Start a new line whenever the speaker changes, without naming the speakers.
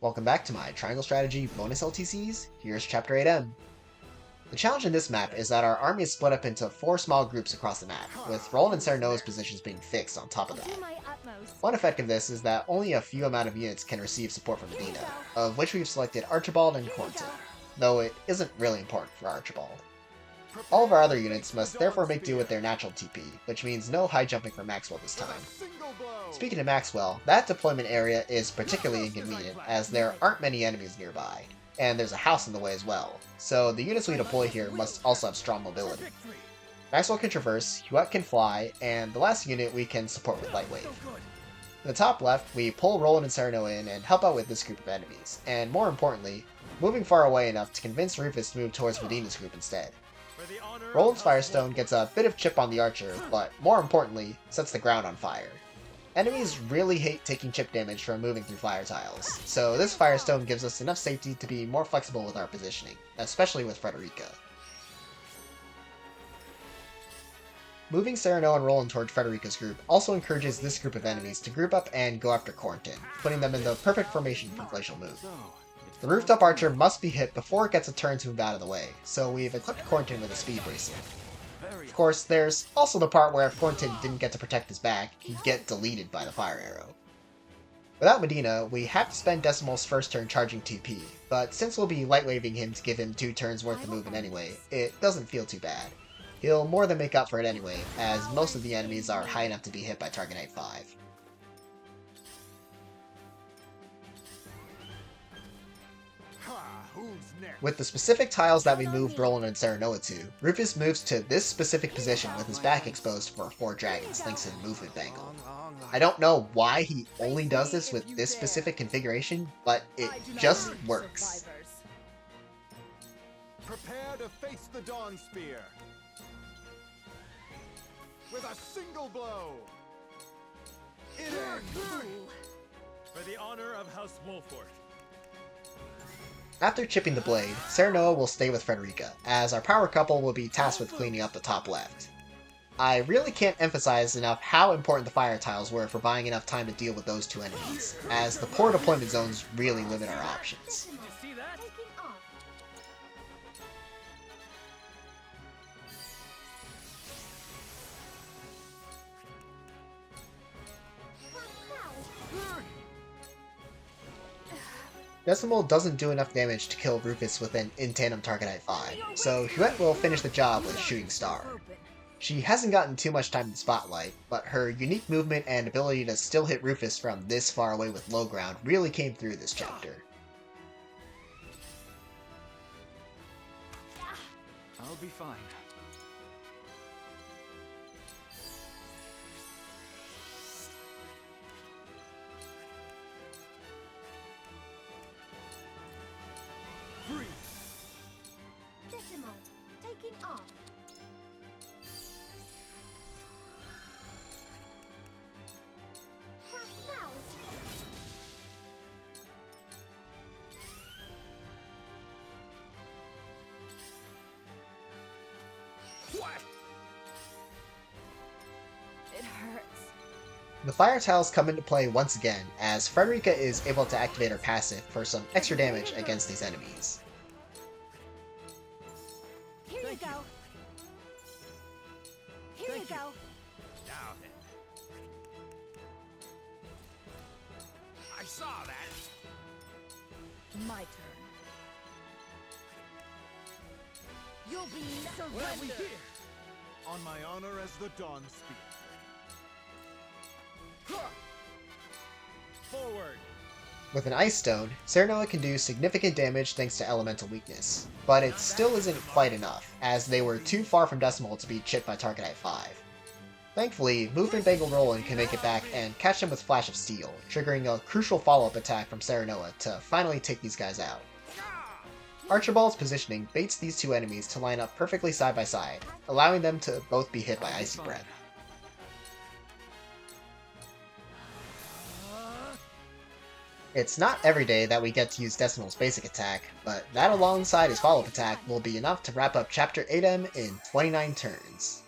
Welcome back to my Triangle Strategy bonus LTCs. Here's Chapter 8M. The challenge in this map is that our army is split up into 4 small groups across the map, with Roland and Serenoa's positions being fixed on top of that. One effect of this is that only a few amount of units can receive support from Medina, of which we've selected Archibald and Corengin, though it isn't really important for Archibald. All of our other units must therefore make do with their natural TP, which means no high jumping for Maxwell this time. Speaking of Maxwell, that deployment area is particularly inconvenient as there aren't many enemies nearby, and there's a house in the way as well, so the units we deploy here must also have strong mobility. Maxwell can traverse, Hughette can fly, and the last unit we can support with Light Wave. In the top left, we pull Roland and Serenoa in and help out with this group of enemies, and more importantly, moving far away enough to convince Rufus to move towards Medina's group instead. Roland's Firestone gets a bit of chip on the archer, but more importantly, sets the ground on fire. Enemies really hate taking chip damage from moving through fire tiles, so this Firestone gives us enough safety to be more flexible with our positioning, especially with Frederica. Moving Serenoa and Roland toward Frederica's group also encourages this group of enemies to group up and go after Corengin, putting them in the perfect formation for Glacial Move. The rooftop archer must be hit before it gets a turn to move out of the way, so we've equipped Corengin with a speed bracelet. Of course, there's also the part where if Corengin didn't get to protect his back, he'd get deleted by the fire arrow. Without Medina, we have to spend Decimal's first turn charging TP, but since we'll be light waving him to give him 2 turns worth of movement anyway, it doesn't feel too bad. He'll more than make up for it anyway, as most of the enemies are high enough to be hit by Target Knight 5. With the specific tiles that we moved Roland and Serenoa to, Rufus moves to this specific position with his back exposed for 4 dragons thanks to the movement bangle. I don't know why he only does this with this specific configuration, but it just works.
Prepare to face the Dawn Spear with a single blow. It ends.
For the honor of House Wolford.
After chipping the blade, Serenoa will stay with Frederica, as our power couple will be tasked with cleaning up the top left. I really can't emphasize enough how important the fire tiles were for buying enough time to deal with those 2 enemies, as the poor deployment zones really limit our options. Decimal doesn't do enough damage to kill Rufus with an in-tandem Target Knight 5, so Hughette will finish the job with Shooting Star. She hasn't gotten too much time in the spotlight, but her unique movement and ability to still hit Rufus from this far away with low ground really came through this chapter.
I'll be fine.
Decimal, taking off.
What?
It hurts.
The fire tiles come into play once again, as Frederica is able to activate her passive for some extra damage against these enemies.
Here you go. Here you go.
Now then. I saw that.
My turn. You'll be
What have we
surrendered.
here? On my honor as the Dawn Spear.
Forward.
With an Ice Stone, Serenoa can do significant damage thanks to elemental weakness, but it still isn't quite enough, as they were too far from Decimal to be chipped by Target Knight 5. Thankfully, Movement Bangle Roland can make it back and catch them with Flash of Steel, triggering a crucial follow-up attack from Serenoa to finally take these guys out. Archibald's positioning baits these 2 enemies to line up perfectly side by side, allowing them to both be hit by Icy Breath. It's not every day that we get to use Decimal's basic attack, but that alongside his follow-up attack will be enough to wrap up Chapter 8M in 29 turns.